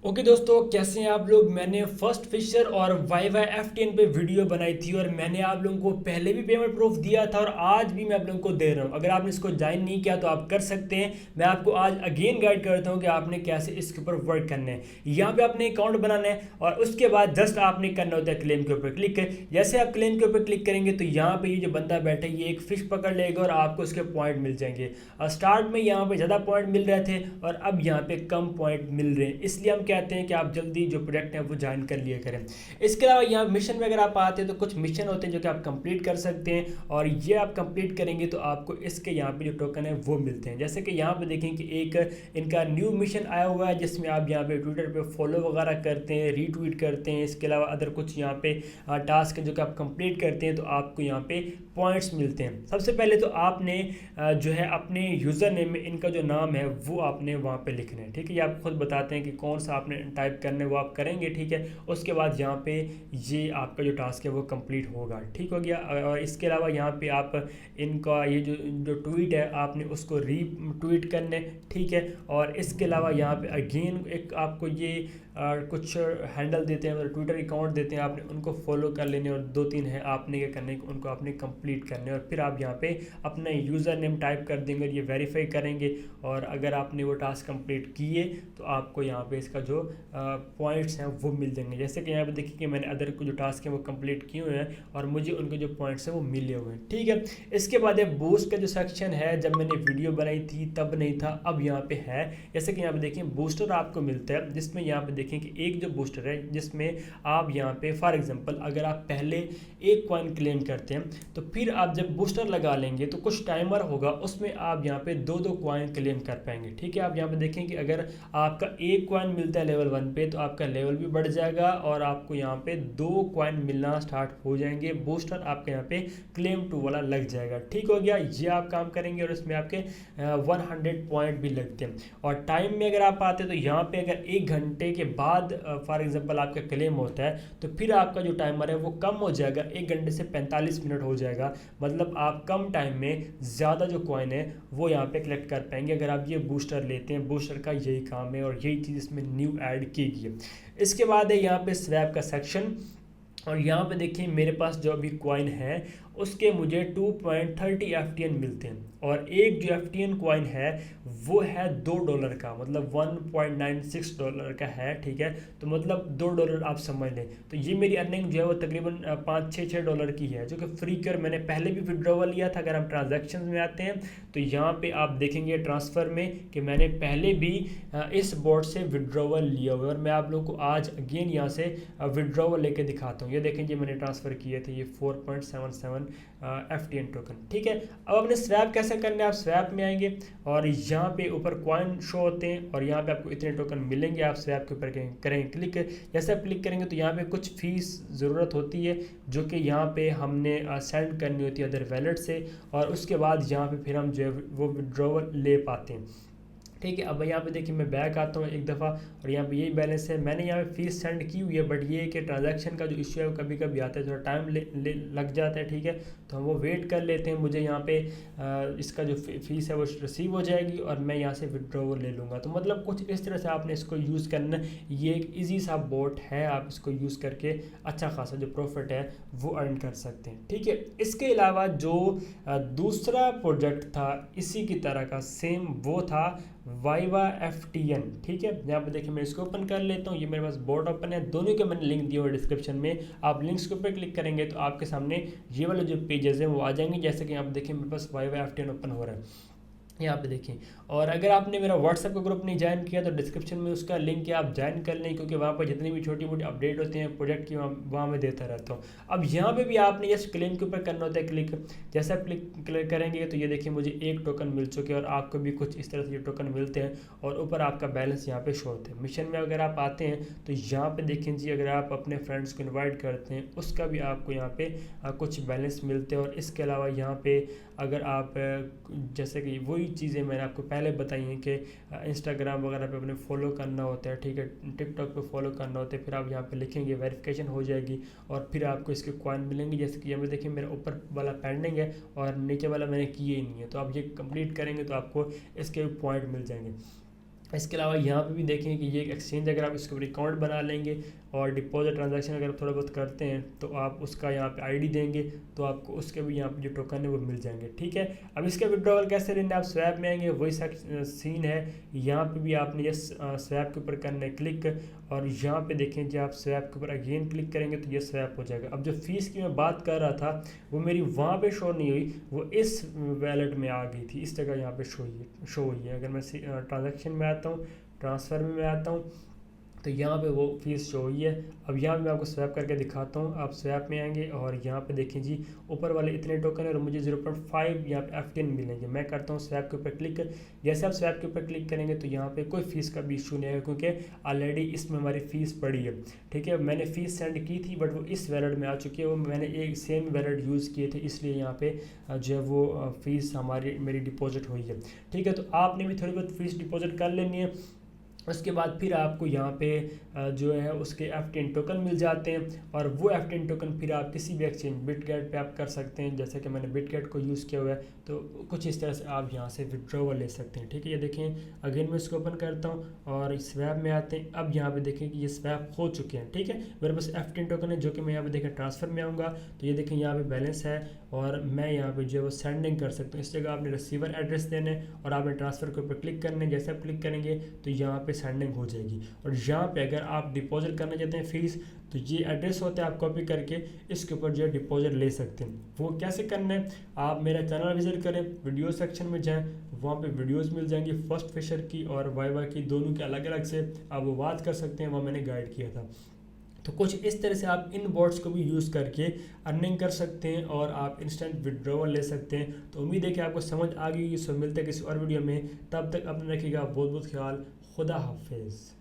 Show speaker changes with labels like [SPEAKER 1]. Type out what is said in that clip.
[SPEAKER 1] Okay दोस्तों, कैसे हैं आप लोग। मैंने फर्स्ट फिशर और वाई वाई FTN पे वीडियो बनाई थी और मैंने आप लोगों को पहले भी पेमेंट प्रूफ दिया था और आज भी मैं आप लोगों को दे रहा हूं। अगर आपने इसको ज्वाइन नहीं किया तो आप कर सकते हैं। मैं आपको आज अगेन गाइड करता हूं कि आपने कैसे इसके ऊपर वर्क करना है। यहाँ पे आपने अकाउंट बनाना है और उसके बाद जस्ट आपने करना होता है क्लेम के ऊपर क्लिक कर। जैसे आप क्लेम के ऊपर क्लिक करेंगे तो यहाँ पे ये जो बंदा बैठा है ये एक फिश पकड़ लेगा और आपको उसके पॉइंट मिल जाएंगे। और स्टार्ट में यहाँ पे ज़्यादा पॉइंट मिल रहे थे और अब यहाँ पे कम पॉइंट मिल रहे हैं, इसलिए हम कहते हैं कि आप जल्दी जो प्रोजेक्ट है वो ज्वाइन कर लिया करें। इसके अलावा यहाँ मिशन में अगर आप आते हैं तो कुछ मिशन होते हैं जो कि आप कंप्लीट कर सकते हैं और ये आप कंप्लीट करेंगे तो आपको इसके यहाँ पे जो टोकन है वो मिलते हैं। जैसे कि यहाँ पे देखें कि एक इनका न्यू मिशन आया हुआ है जिसमें आप यहाँ पे ट्विटर पे फॉलो वगैरह करते हैं, रीट्वीट करते हैं। इसके अलावा अदर कुछ यहाँ पे टास्क जो कि आप कंप्लीट करते हैं तो आपको यहाँ पे पॉइंट्स मिलते हैं। सबसे पहले तो आपने जो है अपने यूज़र नेम में इनका जो नाम है वो आपने वहाँ पे लिखना है। ठीक है, ये आप खुद बताते हैं कि कौन सा आपने टाइप करना है वो आप करेंगे। ठीक है, उसके बाद यहाँ पे ये आपका जो टास्क है वो कंप्लीट होगा। ठीक हो गया। और इसके अलावा यहाँ पे आप इनका ये जो जो ट्वीट है आपने उसको री ट्वीट करने। ठीक है, और इसके अलावा यहाँ पे अगेन एक आपको ये कुछ हैंडल देते हैं, मतलब ट्विटर अकाउंट देते हैं, आपने उनको फॉलो कर लेने और दो तीन है आपने क्या करने उनको आपने कंप्लीट करने और फिर आप यहाँ पे अपना यूज़र नेम टाइप कर देंगे और ये वेरीफाई करेंगे। और अगर आपने वो टास्क कंप्लीट किए तो आपको यहाँ पे इसका जो पॉइंट्स हैं वो मिल जाएंगे। जैसे कि यहाँ पे देखिए कि मैंने अदर को जो टास्क हैं वो कंप्लीट किए हुए हैं और मुझे उनके जो पॉइंट्स हैं वो मिले हुए हैं। ठीक है, इसके बाद है बूस्ट का जो सेक्शन है, जब मैंने वीडियो बनाई थी तब नहीं था, अब यहाँ पे है। जैसे कि यहाँ पे देखिए बूस्टर आपको मिलता है जिसमें यहाँ पे देखें कि एक जो बूस्टर है जिसमें आप यहाँ पे फॉर एग्जांपल अगर आप पहले एक कॉइन क्लेम करते हैं तो फिर आप जब बूस्टर लगा लेंगे तो कुछ टाइमर होगा उसमें आप यहाँ पे दो दो कॉइन क्लेम कर पाएंगे। ठीक है, आप यहाँ पे देखें कि अगर आपका एक कॉइन मिलता है लेवल 1 पे तो आपका लेवल भी बढ़ जाएगा और आपको यहाँ पे दो कॉइन मिलना स्टार्ट हो जाएंगे। बूस्टर आपके यहाँ पे क्लेम टू वाला लग जाएगा। ठीक हो गया, ये आप काम करेंगे और इसमें आपके 100 पॉइंट भी लगते हैं। और टाइम में अगर आप आते हैं तो यहाँ पे अगर 1 घंटे के बाद फॉर एग्जांपल आपका क्लेम होता है तो फिर आपका जो टाइमर है वो कम हो जाएगा, 1 घंटे से 45 मिनट हो जाएगा। मतलब आप कम टाइम में ज़्यादा जो कॉइन है वो यहाँ पे कलेक्ट कर पाएंगे अगर आप ये बूस्टर लेते हैं। बूस्टर का यही काम है और यही चीज़ इसमें न्यू ऐड की गई है। इसके बाद है यहाँ पे स्वैप का सेक्शन और यहाँ पे देखिए मेरे पास जो अभी कॉइन है उसके मुझे 2.30 FTN मिलते हैं और एक जो FTN कॉइन है वो है $2 का, मतलब $1.96 का है। ठीक है, तो मतलब $2 आप समझ लें। तो ये मेरी अर्निंग जो है वो तकरीबन $5-6 की है जो कि फ्री कर मैंने पहले भी विड्रॉवल लिया था। अगर हम ट्रांजैक्शन में आते हैं तो यहाँ पे आप देखेंगे ट्रांसफ़र में कि मैंने पहले भी इस बोर्ड से विड्रॉवल लिया हुआ है और मैं आप लोगों को आज अगेन यहाँ से विड्रॉवल लेके दिखाता हूँ। ये देखें जी मैंने ट्रांसफ़र किए थे ये 4.77 FTN टोकन। ठीक है, अब अपने स्वैप कैसे करना है, आप स्वैप में आएंगे और यहाँ पे ऊपर कॉइन शो होते हैं और यहाँ पे आपको इतने टोकन मिलेंगे। आप स्वैप के ऊपर करेंगे क्लिक। जैसे आप क्लिक करेंगे तो यहाँ पे कुछ फीस ज़रूरत होती है जो कि यहाँ पे हमने सेंड करनी होती है अदर वैलेट से और उसके बाद यहाँ पे फिर हम जो है वो विड्रॉवल ले पाते हैं। ठीक है, अब यहाँ पे देखिए मैं बैक आता हूँ एक दफ़ा और यहाँ पे यही बैलेंस है। मैंने यहाँ पे फीस सेंड की हुई है बट ये है कि ट्रांजैक्शन का जो इशू है वो कभी कभी आता है, थोड़ा टाइम लग जाता है। ठीक है, तो हम वो वेट कर लेते हैं। मुझे यहाँ पे इसका जो फीस है वो रिसीव हो जाएगी और मैं यहाँ से विड्रॉवल ले लूँगा। तो मतलब कुछ इस तरह से आपने इसको यूज़ करना। ये एक ईजी सा बोट है, आप इसको यूज़ करके अच्छा खासा जो प्रॉफिट है वो अर्न कर सकते हैं। ठीक है, इसके अलावा जो दूसरा प्रोजेक्ट था इसी की तरह का सेम वो था वाईवा FTN। ठीक है, यहाँ पे देखिए मैं इसको ओपन कर लेता हूँ। ये मेरे पास बोर्ड ओपन है, दोनों के मैंने लिंक दिए हुए डिस्क्रिप्शन में। आप लिंक्स के ऊपर क्लिक करेंगे तो आपके सामने ये वाले जो पेजेस हैं वो आ जाएंगे। जैसे कि यहाँ पे देखिए मेरे पास वाईवा FTN ओपन हो रहा है यहाँ पे देखें। और अगर आपने मेरा व्हाट्सएप का ग्रुप नहीं ज्वाइन किया तो डिस्क्रिप्शन में उसका लिंक है, आप ज्वाइन कर लें क्योंकि वहाँ पर जितनी भी छोटी मोटी अपडेट होती हैं प्रोजेक्ट की वहाँ मैं देता रहता हूँ। अब यहाँ पे भी आपने जस्ट क्लेम के ऊपर करना होता है क्लिक। जैसे आप क्लिक करेंगे तो ये देखिए मुझे एक टोकन मिल चुके हैं और आपको भी कुछ इस तरह से ये टोकन मिलते हैं और ऊपर आपका बैलेंस यहाँ पे शो होता है। मिशन में अगर आप आते हैं तो यहाँ पे देखें जी अगर आप अपने फ्रेंड्स को इन्वाइट करते हैं उसका भी आपको यहाँ पे कुछ बैलेंस मिलते हैं। और इसके अलावा यहाँ पे अगर आप जैसे कि वही चीज़ें मैंने आपको पहले बताई हैं कि इंस्टाग्राम वगैरह पे अपने फॉलो करना होता है। ठीक है, टिकटॉक पे फॉलो करना होता है, फिर आप यहाँ पे लिखेंगे वेरिफिकेशन हो जाएगी और फिर आपको इसके कॉइन मिलेंगे। जैसे कि यहाँ देखिए मेरा ऊपर वाला पेंडिंग है और नीचे वाला मैंने किए ही नहीं है, तो आप ये कंप्लीट करेंगे तो आपको इसके पॉइंट मिल जाएंगे। इसके अलावा यहाँ पे भी देखें कि ये एक एक्सचेंज, अगर आप इसके ऊपर अकाउंट बना लेंगे और डिपॉजिट ट्रांजैक्शन अगर थोड़ा बहुत करते हैं तो आप उसका यहाँ पे आईडी देंगे तो आपको उसके भी यहाँ पे जो टोकन है वो मिल जाएंगे। ठीक है, अब इसका विड्रॉवल कैसे लेना है, आप स्वैप में आएंगे, वही सीन है। यहाँ पे भी आपने ये स्वैप के ऊपर करना है क्लिक, और यहाँ पे देखें जब आप स्वैप के ऊपर अगेन क्लिक करेंगे तो ये स्वैप हो जाएगा। अब जो फीस की मैं बात कर रहा था वो मेरी वहाँ पे शो नहीं हुई, वो इस वैलेट में आ गई थी, इस जगह यहाँ पे शो हुई है। अगर मैं ट्रांजैक्शन में आता हूँ, ट्रांसफ़र में मैं आता हूँ, तो यहाँ पे वो फीस शो हुई है। अब यहाँ पे मैं आपको स्वैप करके दिखाता हूँ। आप स्वैप में आएंगे और यहाँ पे देखें जी ऊपर वाले इतने टोकन है और मुझे 0.5 यहाँ पे F10 मिलेंगे। मैं करता हूँ स्वैप के ऊपर क्लिक। जैसे आप स्वैप के ऊपर क्लिक करेंगे तो यहाँ पे कोई फ़ीस का भी इशू नहीं है, क्योंकि ऑलरेडी इसमें हमारी फ़ीस पड़ी है। ठीक है, मैंने फ़ीस सेंड की थी बट वो इस वैलेट में आ चुकी है, वो मैंने एक सेम वैलेट यूज़ किए थे, इसलिए यहाँ पे जो है वो फ़ीस मेरी डिपॉजिट हुई है। ठीक है, तो आपने भी थोड़ी बहुत फ़ीस डिपॉजिट कर लेनी है। उसके बाद फिर आपको यहाँ पे जो है उसके F10 टोकन मिल जाते हैं, और वो F10 टोकन फिर आप किसी भी एक्सचेंज बिटगेट पे आप कर सकते हैं। जैसे कि मैंने बिटगेट को यूज़ किया हुआ है, तो कुछ इस तरह से आप यहाँ से विड्रॉवल ले सकते हैं। ठीक है, ये देखें अगेन मैं इसको ओपन करता हूँ और स्वैप में आते हैं। अब यहाँ पे देखें कि ये स्वैप हो चुके हैं। ठीक है, मेरे पास F10 टोकन है, जो कि मैं यहाँ पे देखें ट्रांसफ़र में आऊँगा तो ये देखें यहाँ पे बैलेंस है, और मैं यहाँ पे जो है वो सेंडिंग कर सकता हूँ। इस जगह आपने रिसीवर एड्रेस देना है और आपने ट्रांसफ़र के ऊपर क्लिक करना है। जैसे आप क्लिक करेंगे तो यहाँ पे सेंडिंग हो जाएगी। और यहाँ पे अगर आप डिपॉजिट करना चाहते हैं फ़ीस, तो ये एड्रेस होता है, आप कॉपी करके इसके ऊपर जो है डिपॉजिट ले सकते हैं। वो कैसे करना है, आप मेरा चैनल विजिट करें, वीडियो सेक्शन में जाएं, वहाँ पे वीडियोस मिल जाएंगी फर्स्ट फिशर की और वाइवा की, दोनों के अलग अलग से आप वो बात कर सकते हैं, वहाँ मैंने गाइड किया था। तो कुछ इस तरह से आप इन बॉट्स को भी यूज़ करके अर्निंग कर सकते हैं और आप इंस्टेंट विड्रॉवल ले सकते हैं। तो उम्मीद है कि आपको समझ आ गई। सो मिलते हैं किसी और वीडियो में, तब तक अपने रखिएगा बहुत बहुत ख्याल। खुदा हाफिज़।